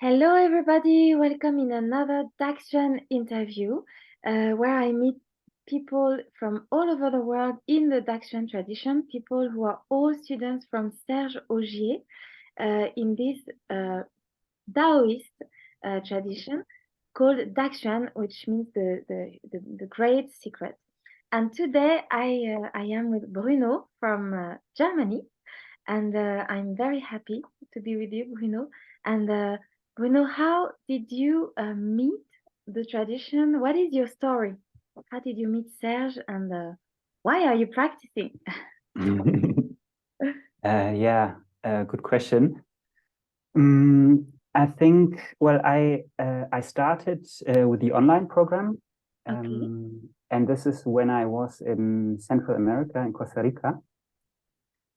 Hello, everybody. Welcome in another DaXuan interview where I meet people from all over the world in the DaXuan tradition, people who are all students from Serge Augier in this Taoist tradition called DaXuan, which means the great secret. And today I am with Bruno from Germany, and I'm very happy to be with you, Bruno. And Bruno, how did you meet the tradition? What is your story? How did you meet Serge, and why are you practicing? Good question. I think, well, I started with the online program, and this is when I was in Central America, in Costa Rica.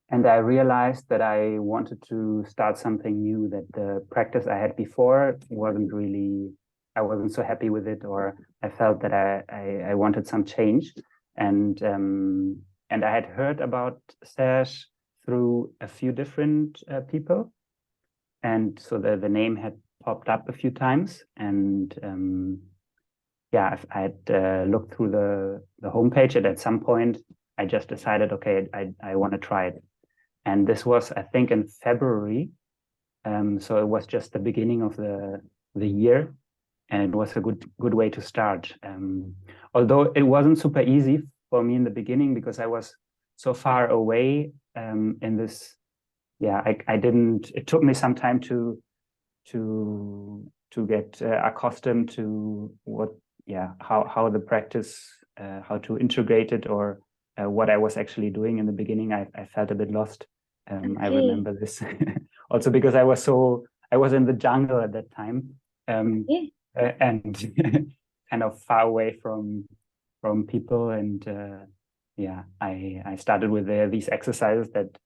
And I realized that I wanted to start something new, that the practice I had before I wasn't so happy with it, or I felt that I wanted some change. And I had heard about Serge through a few different people. And so the name had popped up a few times. And I had looked through the homepage, and at some point I just decided, okay, I want to try it. And this was, I think, in February. So it was just the beginning of the year, and it was a good way to start. Although it wasn't super easy for me in the beginning because I was so far away in this. It took me some time to get accustomed to how the practice, how to integrate it, or what I was actually doing in the beginning. I felt a bit lost. I remember this also because I was in the jungle at that time, and kind of far away from people. And I started with these exercises that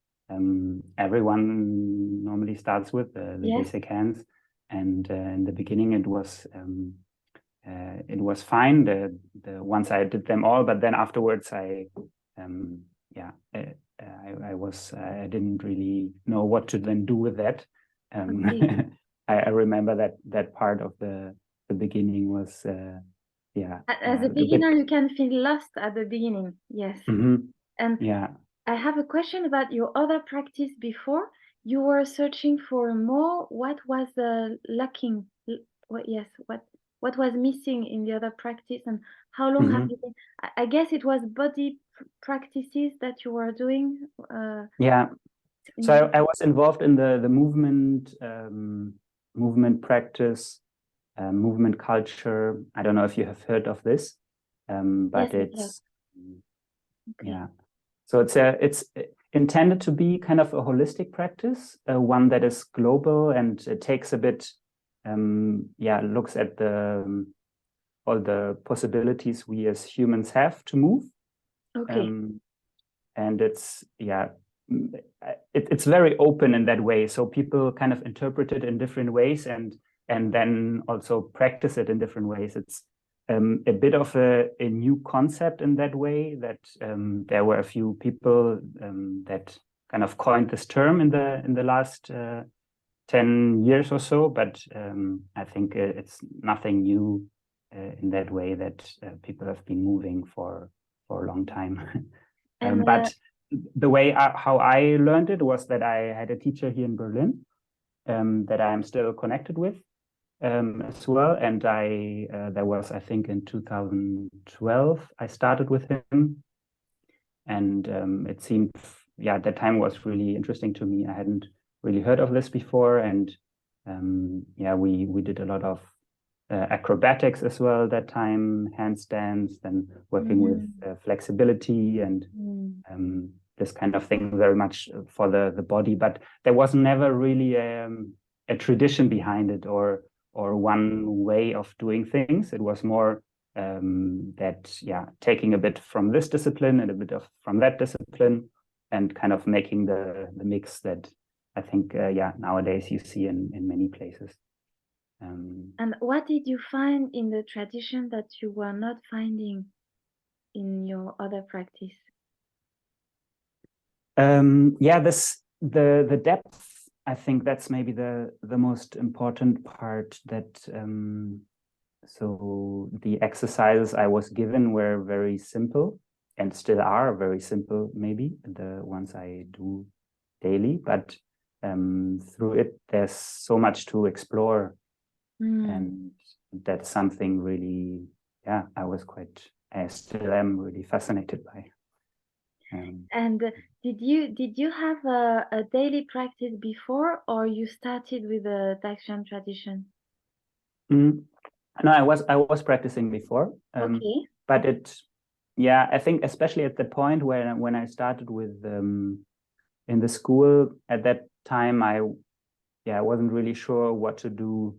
everyone normally starts with, the basic hands. And in the beginning, it was fine. The once I did them all, but then afterwards, I didn't really know what to then do with that. I remember that part of the beginning was As a beginner, you can feel lost at the beginning. Yes. And I have a question about your other practice before. You were searching for more. What was lacking? What was missing in the other practice, and how long have you been? I guess it was body practices that you were doing. So I was involved in the movement practice, movement culture. I don't know if you have heard of this, but yes, So it's intended to be kind of a holistic practice, one that is global, and it takes a bit, looks at all the possibilities we as humans have to move. And it's very open in that way. So people kind of interpret it in different ways, and then also practice it in different ways. It's a bit of a new concept in that way, that there were a few people that kind of coined this term in the last 10 years or so, but I think it's nothing new in that way, that people have been moving for a long time. But the way how I learned it was that I had a teacher here in Berlin that I am still connected with as well. And that was, I think, in 2012, I started with him. And it seemed, at that time was really interesting to me. I hadn't really heard of this before. And we did a lot of acrobatics as well at that time, handstands, then working with flexibility and this kind of thing, very much for the body. But there was never really a tradition behind it, or one way of doing things. It was more taking a bit from this discipline and a bit from that discipline, and kind of making the mix that I think nowadays you see in many places. And what did you find in the tradition that you were not finding in your other practice? The depth I think that's maybe the most important part, that so the exercises I was given were very simple, and still are very simple, maybe the ones I do daily, but through it there's so much to explore. And that's something really, yeah, I still am really fascinated by. And did you have a daily practice before, or you started with the DaXuan tradition? No, I was practicing before, Okay. but I think especially at the point when I started with in the school, at that time I wasn't really sure what to do,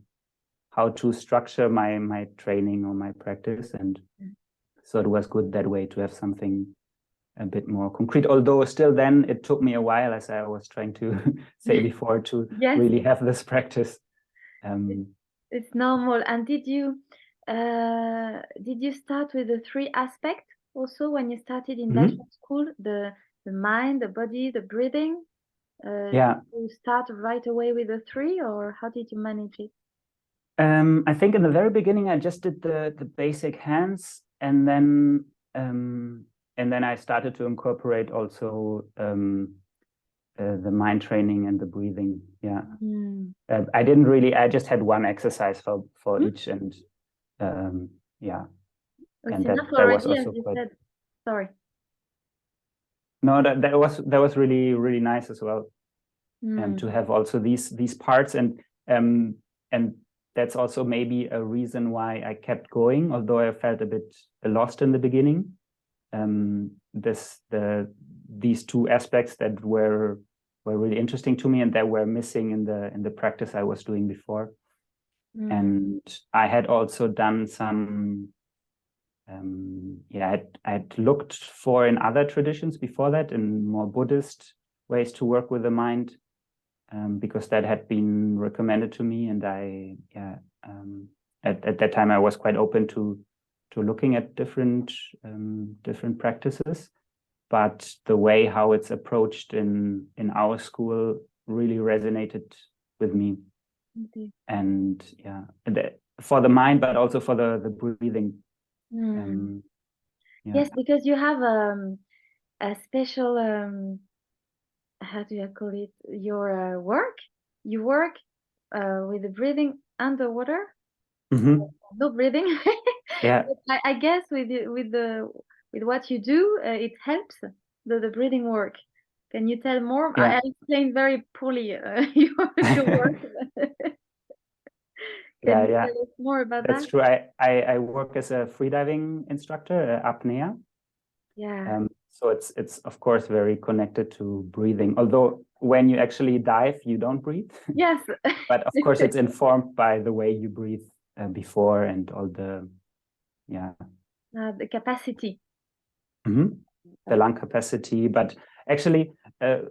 how to structure my training or my practice, and so it was good that way to have something a bit more concrete. Although still then it took me a while, as I was trying to say before, to really have this practice. It's normal. And did you start with the 3 aspects also when you started in DaXuan school? The mind, the body, the breathing? Did you start right away with the 3, or how did you manage it? I think in the very beginning I just did the basic hands, and then I started to incorporate also the mind training and the breathing. I just had one exercise for each, and and that was also quite. Sorry. No, that was really, really nice as well, to have also these parts, and that's also maybe a reason why I kept going, although I felt a bit lost in the beginning. These 2 aspects that were really interesting to me, and that were missing in the practice I was doing before. And I had also done some I had looked for in other traditions before that, in more Buddhist ways to work with the mind, because that had been recommended to me, and at that time I was quite open to looking at different practices, but the way how it's approached in our school really resonated with me. And for the mind, but also for the breathing. Yes, because you have a special how do I call it, your work? You work with the breathing underwater. No breathing. I guess with what you do, it helps the breathing work. Can you tell more? I explained very poorly your work. Can you tell us more about that? That's true. I work as a freediving instructor, apnea. So it's of course very connected to breathing. Although when you actually dive, you don't breathe. Yes. But of course, it's informed by the way you breathe before, and all the the capacity. The lung capacity. But actually,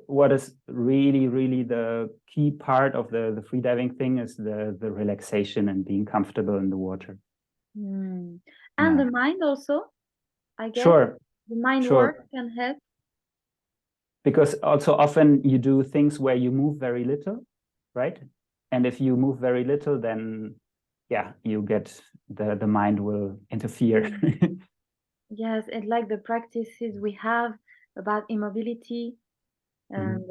what is really, really the key part of the freediving thing is the relaxation and being comfortable in the water. And the mind also, I guess. Sure. The mind work can help. Because also often you do things where you move very little, right? And if you move very little, then you get the mind will interfere. Yes, and like the practices we have about immobility, and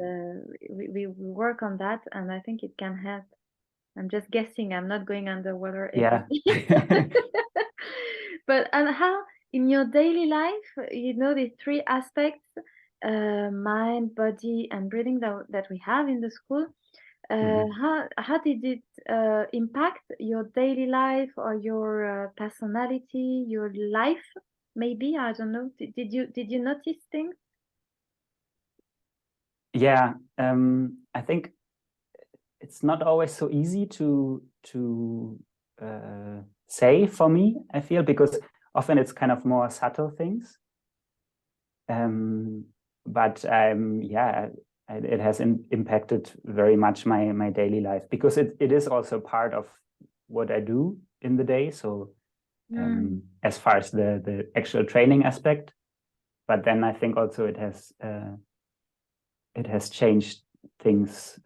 we work on that, and I think it can help. I'm just guessing. I'm not going underwater. But how in your daily life, the 3 aspects, mind, body, and breathing that we have in the school. How did it impact your daily life, or your personality, your life? Maybe, I don't know. Did you notice things? I think it's not always so easy to say for me, I feel, because often it's kind of more subtle things. But it has impacted very much my daily life, because it is also part of what I do in the day. So as far as the actual training aspect, but then I think also it has changed things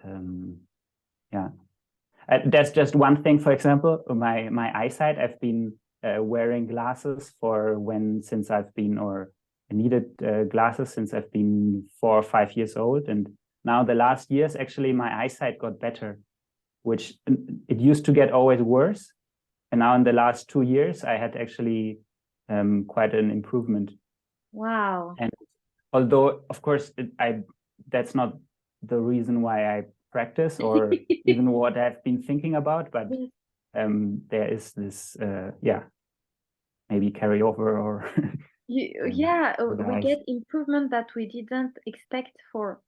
Yeah. That's just one thing. For example, my eyesight. I've been wearing glasses since I've been, or I needed glasses since I've been 4 or 5 years old, and now the last years actually my eyesight got better, which it used to get always worse, and now in the last 2 years I had actually quite an improvement. Wow. And although of course that's not the reason why I practice or even what I've been thinking about, but there is this maybe carryover or we get improvement that we didn't expect for.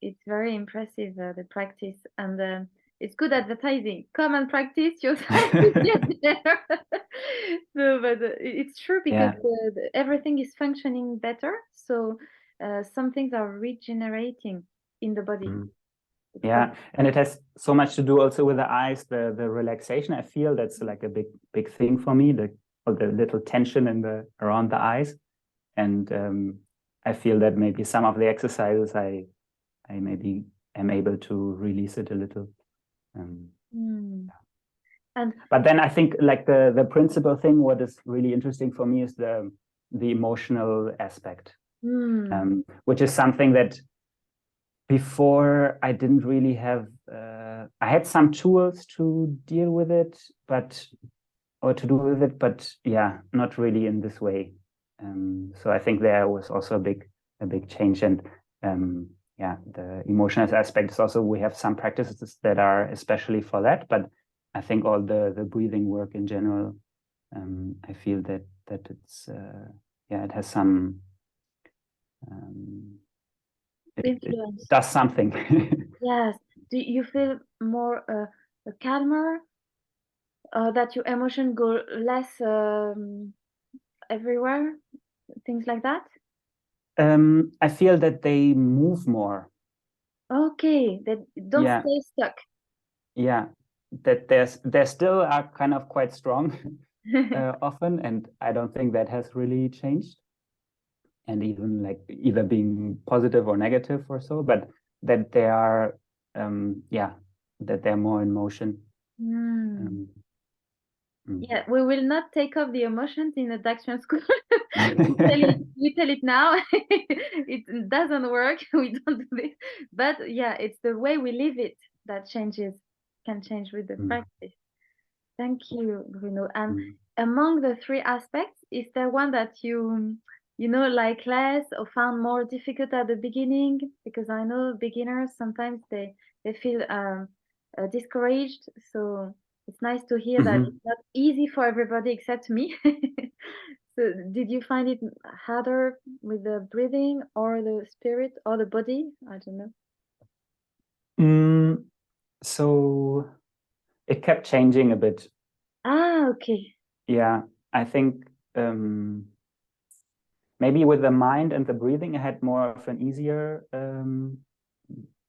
It's very impressive, the practice, and it's good advertising. Come and practice yourself. No, but it's true, because everything is functioning better, so some things are regenerating in the body. Yeah, and it has so much to do also with the eyes, the relaxation. I feel that's like a big thing for me, the little tension around the eyes, and I feel that maybe some of the exercises I maybe am able to release it a little. But then I think like the principal thing, what is really interesting for me is the emotional aspect, which is something that before I didn't really have. I had some tools to deal with it, but yeah, not really in this way. So I think there was also a big change, and yeah, the emotional aspect is also, we have some practices that are especially for that, but I think all the breathing work in general, I feel that it's it has some it does something. Yes. Do you feel more calmer, that your emotion go less everywhere, things like that? I feel that they move more. Okay, that don't stay stuck. Yeah, that they still are kind of quite strong often, and I don't think that has really changed, and even like either being positive or negative or so, but that they are that they're more in motion. Yeah, we will not take off the emotions in the DaXuan school. we tell it now. It doesn't work. We don't do this. But yeah, it's the way we live it that can change with the practice. Thank you, Bruno. And among the 3 aspects, is there one that you like less or found more difficult at the beginning? Because I know beginners, sometimes they feel discouraged. So it's nice to hear that it's not easy for everybody except me. So did you find it harder with the breathing or the spirit or the body? I don't know. So it kept changing a bit. Okay. Yeah, I think maybe with the mind and the breathing, I had more of an easier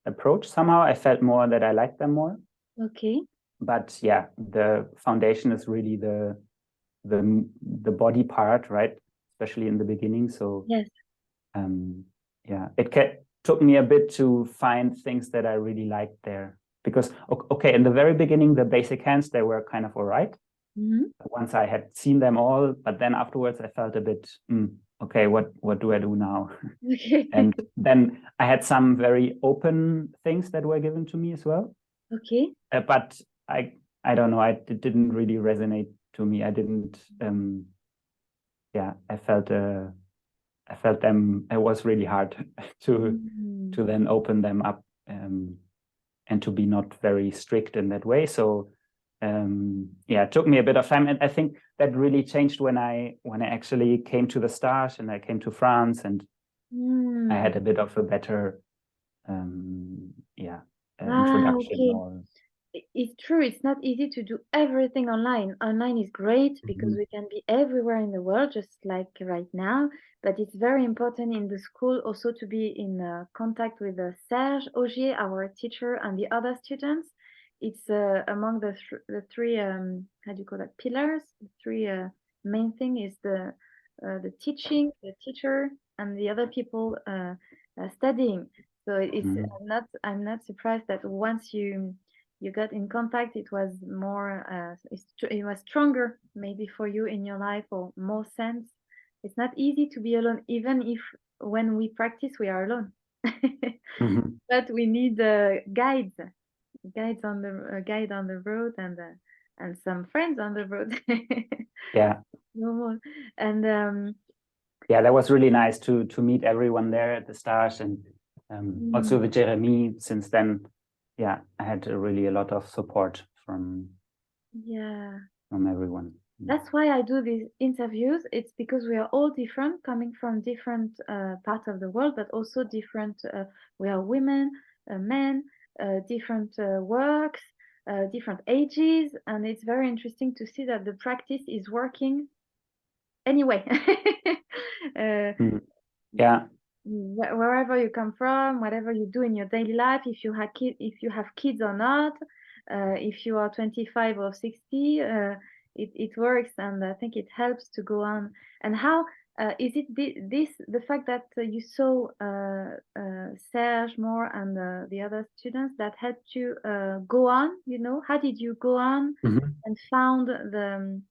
approach. Somehow I felt more that I liked them more. Okay. But yeah, the foundation is really the body part, right? Especially in the beginning. So yes, yeah, it took me a bit to find things that I really liked there, because okay, in the very beginning, the basic hands, they were kind of all right. Once I had seen them all, but then afterwards I felt a bit okay, what do I do now? Okay. And then I had some very open things that were given to me as well. Okay. But I don't know, it didn't really resonate to me. I didn't I felt them, it was really hard to then open them up and to be not very strict in that way. So it took me a bit of time, and I think that really changed when I actually came to the start and I came to France, and I had a bit of a better introduction. Okay. It's true, it's not easy to do everything online. Online is great because we can be everywhere in the world, just like right now, but it's very important in the school also to be in contact with Serge Augier, our teacher, and the other students. It's among the 3 how do you call that, pillars. The 3 main thing is the teaching, the teacher, and the other people studying. So I'm not surprised that once you got in contact, it was more it was stronger maybe for you in your life, or more sense. It's not easy to be alone, even if when we practice we are alone. But we need guides on the guide on the road, and some friends on the road. Yeah. And yeah, that was really nice to meet everyone there at the start, and also with Jeremy. Since then, yeah, I had really a lot of support from everyone. That's why I do these interviews. It's because we are all different, coming from different parts of the world, but also different. We are women, men, different works, different ages, and it's very interesting to see that the practice is working anyway. Yeah. Wherever you come from, whatever you do in your daily life, if you have kids or not, if you are 25 or 60, it works, and I think it helps to go on. And how is it the fact that you saw Serge more and the other students that helped you go on? You know, how did you go on and found the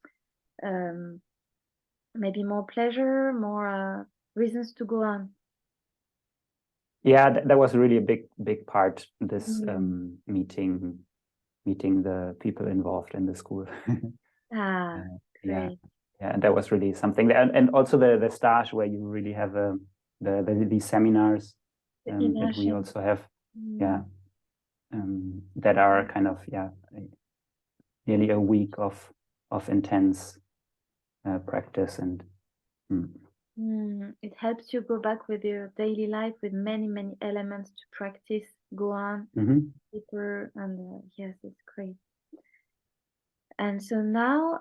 maybe more pleasure, more reasons to go on? Yeah, that was really a big part, this meeting the people involved in the school. Great. Yeah, and that was really something. And also the stage where you really have these seminars that we also have. That are kind of nearly a week of intense practice, and it helps you go back with your daily life with many elements to practice, go on deeper, and yes, it's great. And so now,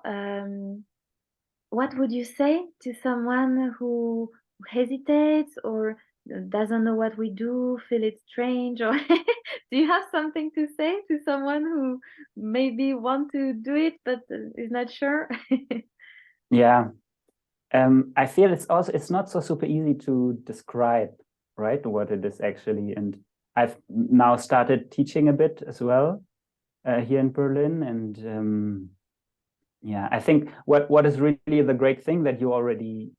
what would you say to someone who hesitates or doesn't know what we do, feel it strange, or do you have something to say to someone who maybe want to do it but is not sure? Yeah. I feel it's not so super easy to describe, right, what it is actually. And I've now started teaching a bit as well here in Berlin. And yeah, I think what is really the great thing that you already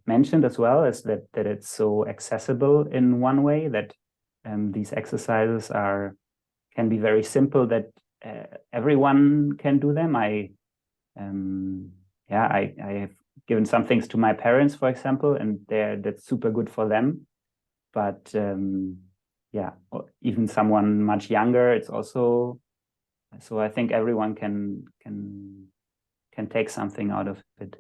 mentioned as well is that it's so accessible in one way, that these exercises can be very simple, that everyone can do them. I have given some things to my parents, for example, and that's super good for them. But even someone much younger, it's also. So I think everyone can take something out of it.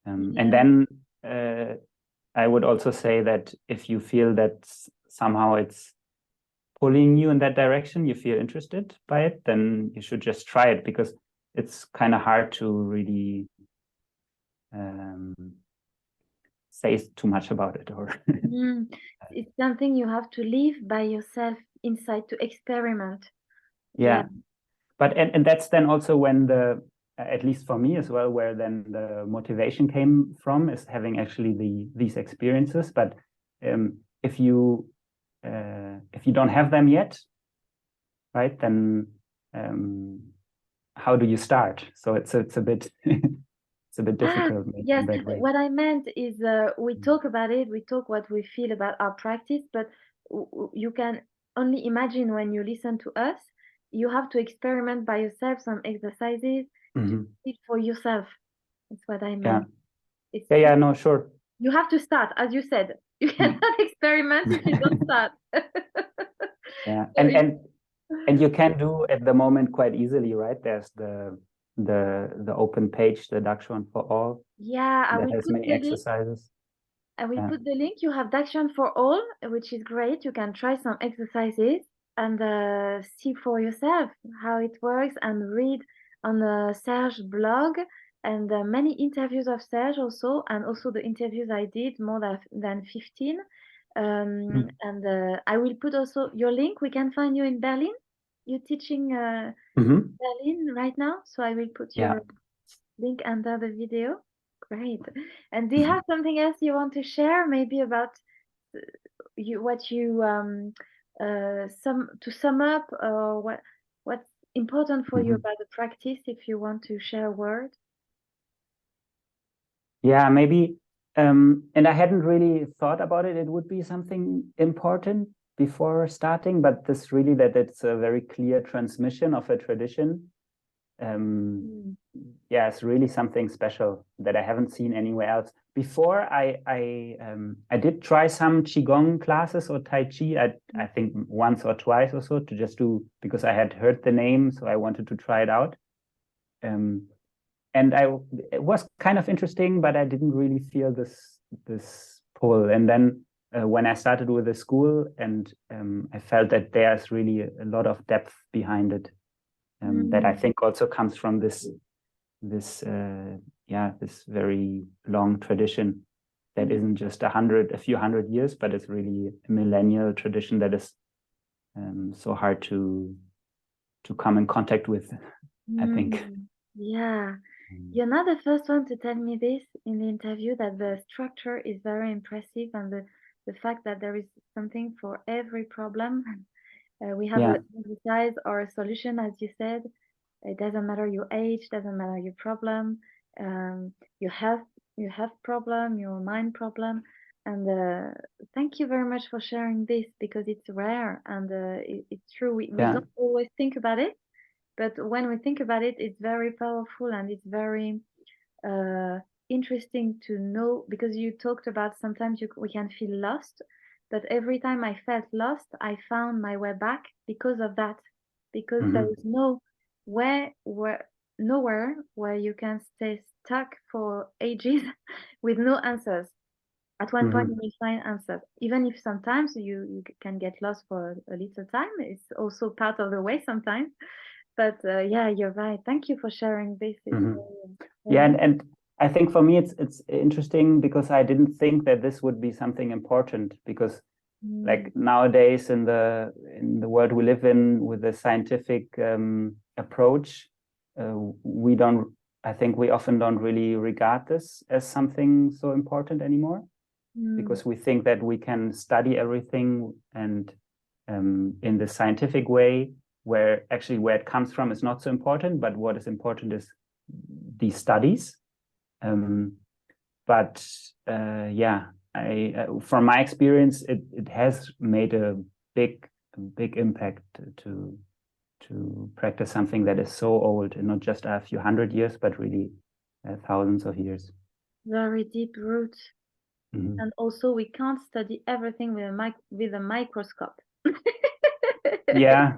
And then I would also say that if you feel that somehow it's pulling you in that direction, you feel interested by it, then you should just try it, because it's kind of hard to really say too much about it. Or it's something you have to live by yourself inside, to experiment. Yeah. But and that's then also when at least for me as well, where then the motivation came from, is having actually these experiences. But if you don't have them yet, right, then how do you start? So it's a bit it's a bit difficult. Yes, that way. What I meant is we talk about it, we talk what we feel about our practice, but you can only imagine when you listen to us. You have to experiment by yourself some exercises to do it for yourself. That's what I meant. No, sure. You have to start, as you said. You cannot experiment if you don't start. Yeah, and you can do at the moment quite easily, right? There's the open page, the DaXuan for all. Yeah, that has many exercises. And we put the link. You have DaXuan for all, which is great. You can try some exercises and see for yourself how it works, and read on the Serge blog, and many interviews of Serge also, and also the interviews I did, more than 15. And I will put also your link. We can find you in Berlin. You're teaching Berlin right now, so I will put your link under the video. Great. And do you have something else you want to share, maybe about sum up, what's important for you about the practice, if you want to share a word? Yeah, maybe, and I hadn't really thought about it. It would be something important before starting, but this really that it's a very clear transmission of a tradition. Yeah, it's really something special that I haven't seen anywhere else. Before I did try some Qigong classes or Tai Chi, I think once or twice or so, to just do, because I had heard the name, so I wanted to try it out. And it was kind of interesting, but I didn't really feel this pull. And then when I started with the school, and I felt that there's really a lot of depth behind it, that I think also comes from this very long tradition that isn't just a few hundred years, but it's really a millennial tradition that is so hard to come in contact with, I think. Yeah, you're not the first one to tell me this in the interview, that the structure is very impressive, and the fact that there is something for every problem. We have an exercise or a solution, as you said. It doesn't matter your age, doesn't matter your problem, your health problem, your mind problem. And thank you very much for sharing this, because it's rare, and it's true. We don't always think about it, but when we think about it, it's very powerful, and it's very interesting to know, because you talked about sometimes we can feel lost, but every time I felt lost, I found my way back because of that, because there is nowhere where you can stay stuck for ages with no answers. At one point you will find answers, even if sometimes you can get lost for a little time. It's also part of the way sometimes. But yeah, you're right. Thank you for sharing this. Yeah, and I think for me it's interesting, because I didn't think that this would be something important, because like nowadays in the world we live in, with the scientific approach, I think we often don't really regard this as something so important anymore, because we think that we can study everything, and in the scientific way, where it comes from is not so important, but what is important is these studies. But yeah, from my experience, it has made a big impact to practice something that is so old, and not just a few hundred years, but really thousands of years. Very deep roots. And also, we can't study everything with a microscope. Yeah,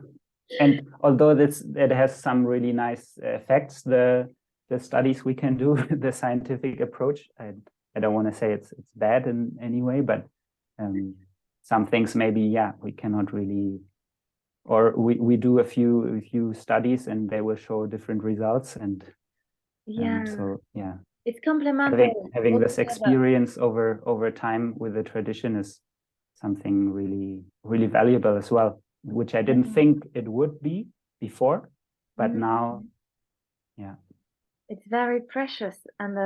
and although it has some really nice effects, the studies we can do, the scientific approach, I don't want to say it's bad in any way, but some things maybe we cannot really, or we do a few studies and they will show different results, and so it's complementary. Having this experience over time with the tradition is something really, really valuable as well, which I didn't think it would be before, but now, it's very precious. And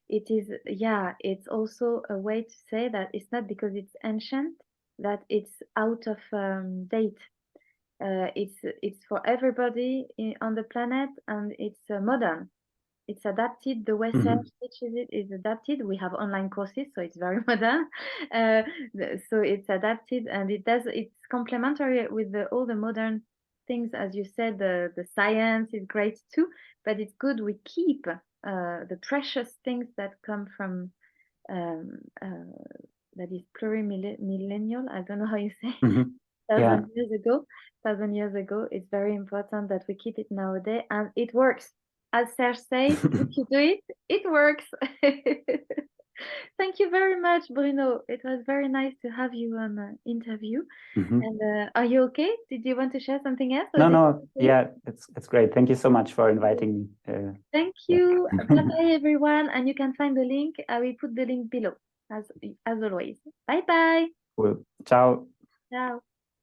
it's also a way to say that it's not because it's ancient that it's out of date. It's for everybody on the planet, and it's modern. It's adapted. The way Serge teaches it is adapted. We have online courses, so it's very modern. So it's adapted, and it's complementary with all the modern things. As you said, the science is great too, but it's good we keep the precious things that come from that is plurimillennial. I don't know how you say. 1,000 years ago. It's very important that we keep it nowadays, and it works. As Serge says, if you do it, it works. Thank you very much, Bruno. It was very nice to have you on the interview. And are you okay? Did you want to share something else? No. Yeah, it's great. Thank you so much for inviting me. Thank you. Bye-bye, everyone. And you can find the link. I will put the link below, as always. Bye-bye. Cool. Ciao. Ciao.